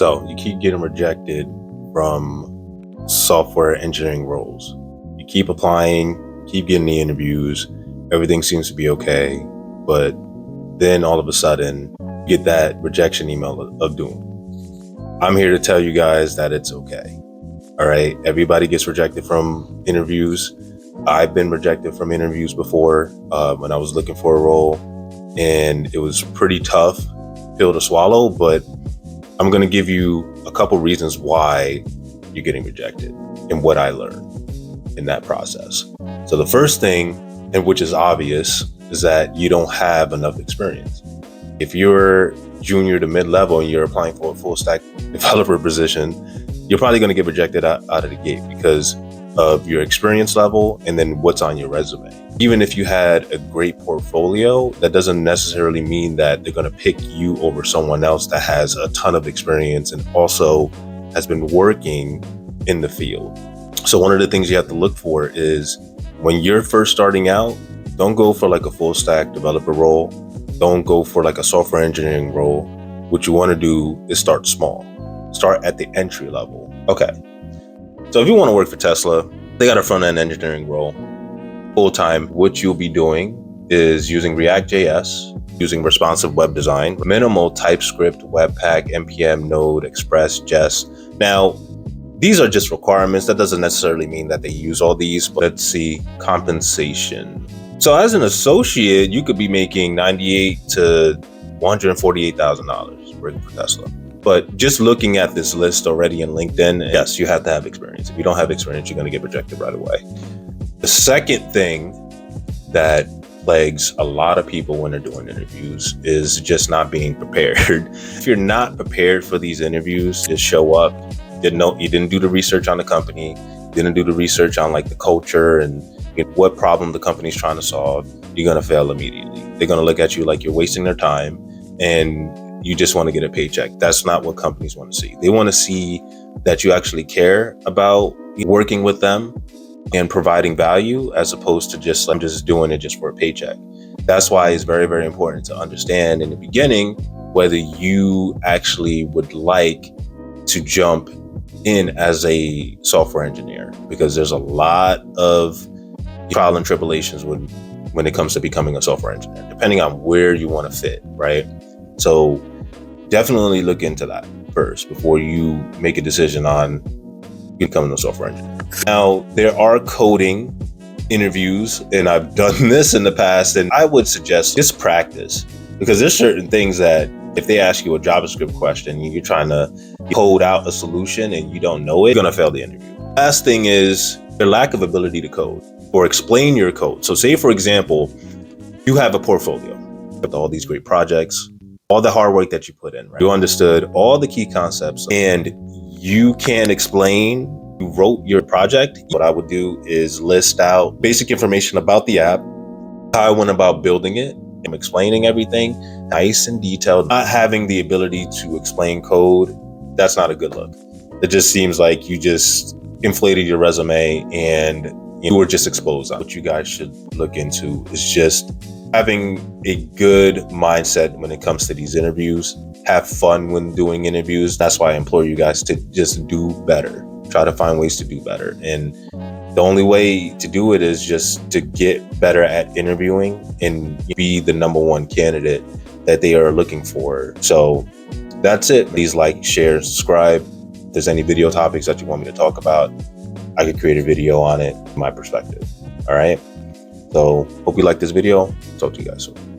So you keep getting rejected from software engineering roles. You keep applying, keep getting the interviews, everything seems to be okay, but then all of a sudden you get that rejection email of doom. I'm here to tell you guys that it's okay. All right, everybody gets rejected from interviews. I've been rejected from interviews before when I was looking for a role, and it was pretty tough pill to swallow, but I'm going to give you a couple reasons why you're getting rejected and what I learned in that process. So the first thing, and which is obvious, is that you don't have enough experience. If you're junior to mid-level and you're applying for a full stack developer position, you're probably going to get rejected out of the gate because of your experience level and then what's on your resume. Even if you had a great portfolio, that doesn't necessarily mean that they're going to pick you over someone else that has a ton of experience and also has been working in the field. So one of the things you have to look for is when you're first starting out, don't go for like a full stack developer role. Don't go for like a software engineering role. What you want to do is start small. Start at the entry level. Okay. So if you want to work for Tesla, they got a front-end engineering role. Full-time, what you'll be doing is using React.js, using responsive web design, minimal TypeScript, Webpack, NPM, Node, Express, Jest. Now, these are just requirements. That doesn't necessarily mean that they use all these, but let's see, compensation. So as an associate, you could be making $98,000 to $148,000 working for Tesla. But just looking at this list already in LinkedIn, yes, you have to have experience. If you don't have experience, you're going to get rejected right away. The second thing that plagues a lot of people when they're doing interviews is just not being prepared. If you're not prepared for these interviews, just show up. You didn't do the research on the company, didn't do the research on like the culture and what problem the company's trying to solve, you're going to fail immediately. They're going to look at you like you're wasting their time and you just want to get a paycheck. That's not what companies want to see. They want to see that you actually care about working with them and providing value as opposed to just, I'm just doing it just for a paycheck. That's why it's very, very important to understand in the beginning whether you actually would like to jump in as a software engineer, because there's a lot of trial and tribulations when it comes to becoming a software engineer, depending on where you want to fit, right? So definitely look into that first before you make a decision on becoming a software engineer. Now, there are coding interviews, and I've done this in the past, and I would suggest just practice, because there's certain things that if they ask you a JavaScript question and you're trying to code out a solution and you don't know it, you're going to fail the interview. Last thing is your lack of ability to code or explain your code. So say, for example, you have a portfolio with all these great projects, all the hard work that you put in, right? You understood all the key concepts and you can't explain, you wrote your project. What I would do is list out basic information about the app, how I went about building it. I'm explaining everything nice and detailed. Not having the ability to explain code, that's not a good look. It just seems like you just inflated your resume and you were just exposed. What you guys should look into is just having a good mindset when it comes to these interviews. Have fun when doing interviews. That's why I implore you guys to just do better. Try to find ways to do better. And the only way to do it is just to get better at interviewing and be the number one candidate that they are looking for. So that's it. Please like, share, subscribe. If there's any video topics that you want me to talk about, I could create a video on it from my perspective. All right. So hope you like this video. Talk to you guys soon.